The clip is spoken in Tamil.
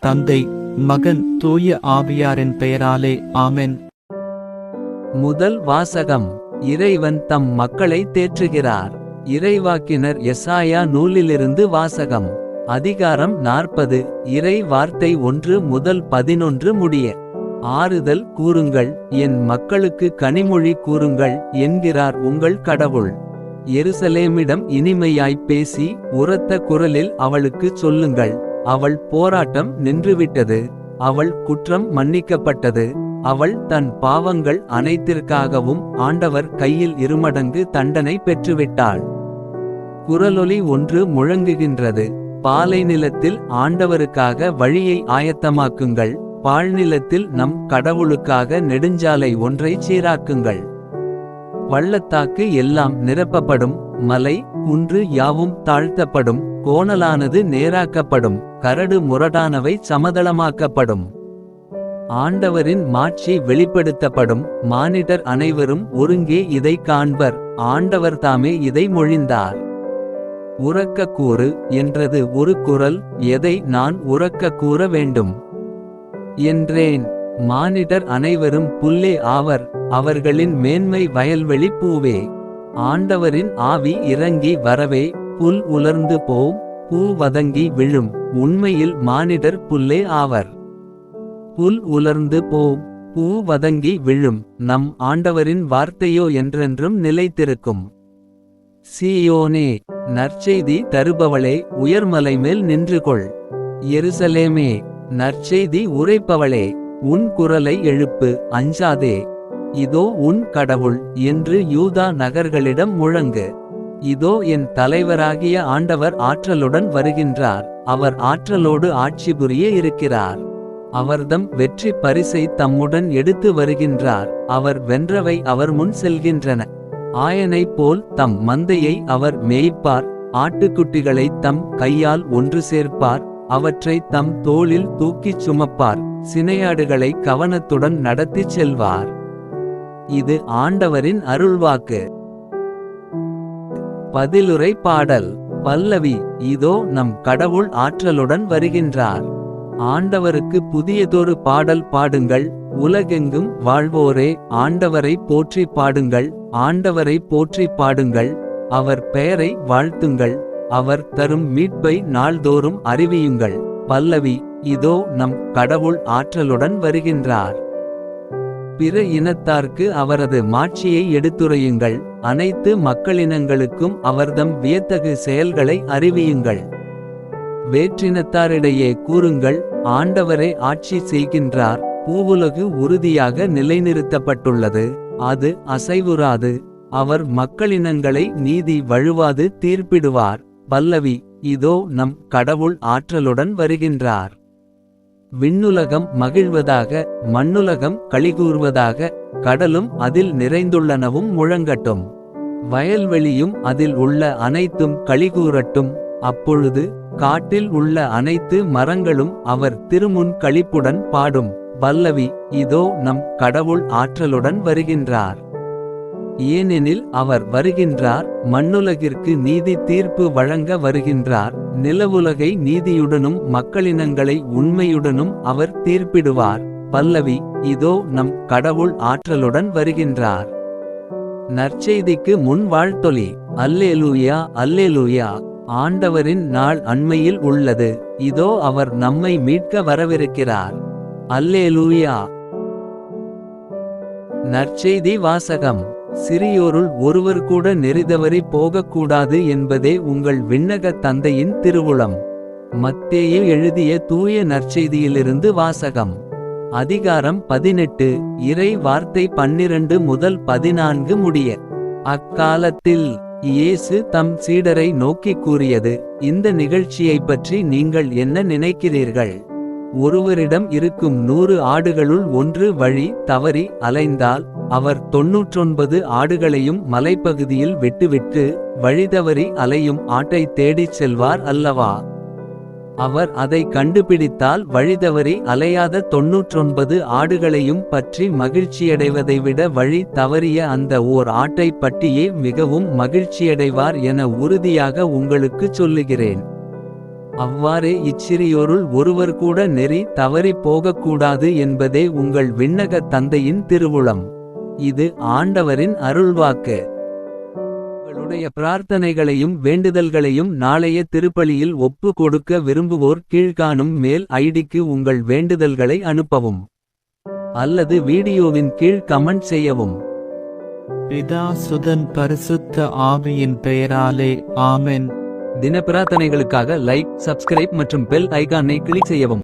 தந்தை, மகன், தூய ஆவியாரின் பெயராலே ஆமென். முதல் வாசகம். இறைவன் தம் மக்களை தேற்றுகிறார். இறைவாக்கினர் எசாயா நூலிலிருந்து வாசகம். அதிகாரம் 40. இறை வார்த்தை 1 முதல் 11 முடிய. ஆறுதல் கூறுங்கள், என் மக்களுக்கு கனிமொழி கூறுங்கள் என்கிறார் உங்கள் கடவுள். எருசலேமிடம் இனிமையாய்ப் பேசி உரத்த குரலில் அவளுக்குச் சொல்லுங்கள், அவள் போராட்டம் நின்றுவிட்டது, அவள் குற்றம் மன்னிக்கப்பட்டது, அவள் தன் பாவங்கள் அனைத்திற்காகவும் ஆண்டவர் கையில் இருமடங்கு தண்டனை பெற்றுவிட்டாள். குரலொலி ஒன்று முழங்குகின்றது, பாலைநிலத்தில் ஆண்டவருக்காக வழியை ஆயத்தமாக்குங்கள், பாழ்நிலத்தில் நம் கடவுளுக்காக நெடுஞ்சாலை ஒன்றைச் சீராக்குங்கள். பள்ளத்தாக்கு எல்லாம் நிரப்பப்படும், மலை குன்று யாவும் தாழ்த்தப்படும், கோணலானது நேராக்கப்படும், கரடு முரடானவை சமதளமாக்கப்படும். ஆண்டவரின் மாட்சி வெளிப்படுத்தப்படும், மானிடர் அனைவரும் ஒருங்கே இதை காண்பர், ஆண்டவர் தாமே இதை மொழிந்தார். உரக்க கூறு என்றது ஒரு குரல், எதை நான் உரக்க கூற வேண்டும் என்றேன். மானிடர் அனைவரும் புல்லே ஆவர், அவர்களின் மேன்மை வயல்வெளி பூவே. ஆண்டவரின் ஆவி இறங்கி வரவே புல் உலர்ந்து போம், பூ வதங்கி விழும், உண்மையில் மானிடர் புல்லே ஆவர். புல் உலர்ந்து போம், பூ வதங்கி விழும், நம் ஆண்டவரின் வார்த்தையோ என்றென்றும் நிலைத்திருக்கும். சீயோனே, நற்செய்தி தருபவளே, உயர்மலை மேல் நின்றுகொள். எருசலேமே, நற்செய்தி உரைப்பவளே, உன் குரலை எழுப்பு, அஞ்சாதே. இதோ உன் கடவுள் என்று யூதா நகர்களிடம் முழங்கு. இதோ என் தலைவராகிய ஆண்டவர் ஆற்றலுடன் வருகின்றார், அவர் ஆற்றலோடு ஆட்சி புரிய இருக்கிறார். அவர்தம் வெற்றி பரிசை தம்முடன் எடுத்து வருகின்றார், அவர் வென்றவை அவர் முன் செல்கின்றன. ஆயனை போல் தம் மந்தையை அவர் மேய்ப்பார், ஆட்டுக்குட்டிகளை தம் கையால் ஒன்று சேர்ப்பார், அவற்றை தம் தோளில் தூக்கிச் சுமப்பார், சினையாடுகளை கவனத்துடன் நடத்திச் செல்வார். இது ஆண்டவரின் அருள்வாக்கு. பதிலுரை பாடல். பல்லவி. இதோ நம் கடவுள் ஆற்றலுடன் வருகின்றார். ஆண்டவருக்கு புதியதொரு பாடல் பாடுங்கள், உலகெங்கும் வாழ்வோரே, ஆண்டவரை போற்றி பாடுங்கள், ஆண்டவரை போற்றி பாடுங்கள், அவர் பெயரை வாழ்த்துங்கள், அவர் தரும் மீட்பை நாள்தோறும் அறிவியுங்கள். பல்லவி. இதோ நம் கடவுள் ஆற்றலுடன் வருகின்றார். பிற இனத்தார்க்கு அவரது மாட்சியை எடுத்துரையுங்கள், அனைத்து மக்களினங்களுக்கும் அவர்தம் வியத்தகு செயல்களை அறிவியுங்கள். வேற்றினத்தாரிடையே கூறுங்கள், ஆண்டவரே ஆட்சி செய்கின்றார், பூவுலகு உறுதியாக நிலைநிறுத்தப்பட்டுள்ளது, அது அசைவுறாது, அவர் மக்களினங்களை நீதி வழுவாது தீர்ப்பிடுவார். பல்லவி. இதோ நம் கடவுள் ஆற்றலுடன் வருகின்றார். விண்ணுலகம் மகிழ்வதாக, மண்ணுலகம் களிகூர்வதாக, கடலும் அதில் நிறைந்துள்ளனவும் முழங்கட்டும், வயல்வெளியும் அதில் உள்ள அனைத்தும் களிகூரட்டும். அப்பொழுது காட்டில் உள்ள அனைத்து மரங்களும் அவர் திருமுன் களிப்புடன் பாடும். பல்லவி. இதோ நம் கடவுள் ஆற்றலுடன் வருகின்றார். ஏனெனில் அவர் வருகின்றார், மண்ணுலகிற்கு நீதி தீர்ப்பு வழங்க வருகின்றார், நிலவுலகை நீதியுடனும் மக்களினங்களை உண்மையுடனும் அவர் தீர்ப்பிடுவார். பல்லவி. இதோ நம் கடவுள் ஆற்றலுடன் வருகின்றார். நற்செய்திக்கு முன் வாழ்த்தொலி. அல்லேலூயா, அல்லேலூயா. ஆண்டவரின் நாள் அண்மையில் உள்ளது, இதோ அவர் நம்மை மீட்க வரவிருக்கிறார். அல்லேலூயா. நற்செய்தி வாசகம். சிறியோருள் ஒருவர் கூட நெறிதவறி போகக்கூடாது என்பதே உங்கள் விண்ணக தந்தையின் திருவுளம். மத்தேயு எழுதிய தூய நற்செய்தியிலிருந்து வாசகம். அதிகாரம் 18. இறை வார்த்தை 12 முதல் 14 முடிய. அக்காலத்தில் இயேசு தம் சீடரை நோக்கிக் கூறியது, இந்த நிகழ்ச்சியைப் பற்றி நீங்கள் என்ன நினைக்கிறீர்கள்? ஒருவரிடம் இருக்கும் 100 ஆடுகளுள் ஒன்று வழி தவறி அலைந்தால், அவர் 99 ஆடுகளையும் மலைப்பகுதியில் விட்டுவிட்டு வழிதவறி அலையும் ஆட்டை தேடிச் செல்வார் அல்லவா? அவர் அதை கண்டுபிடித்தால் வழிதவறி அலையாத 99 ஆடுகளையும் பற்றி மகிழ்ச்சியடைவதை விட வழி தவறிய அந்த ஓர் ஆட்டை பற்றியே மிகவும் மகிழ்ச்சியடைவார் என உறுதியாக உங்களுக்குச் சொல்லுகிறேன். அவ்வாறே இச்சிறியோருள் ஒருவர் கூட நெறி தவறிப் போகக்கூடாது என்பதே உங்கள் விண்ணக தந்தையின் திருவுளம். இது ஆண்டவரின் அருள்வாக்கு. உங்களுடைய பிரார்த்தனைகளையும் வேண்டுதல்களையும் நாளைய திருப்பலியில் ஒப்பு கொடுக்க விரும்புவோர் கீழ்காணும் மெயில் ஐடிக்கு உங்கள் வேண்டுதல்களை அனுப்பவும். அல்லது வீடியோவின் கீழ் கமெண்ட் செய்யவும். பிதா சுதன் பரிசுத்த ஆவியின் பெயராலே ஆமென். தின பிரார்த்தனைகளுக்காக லைக், சப்ஸ்கிரைப் மற்றும் பெல் ஐகானை கிளிக் செய்யவும்.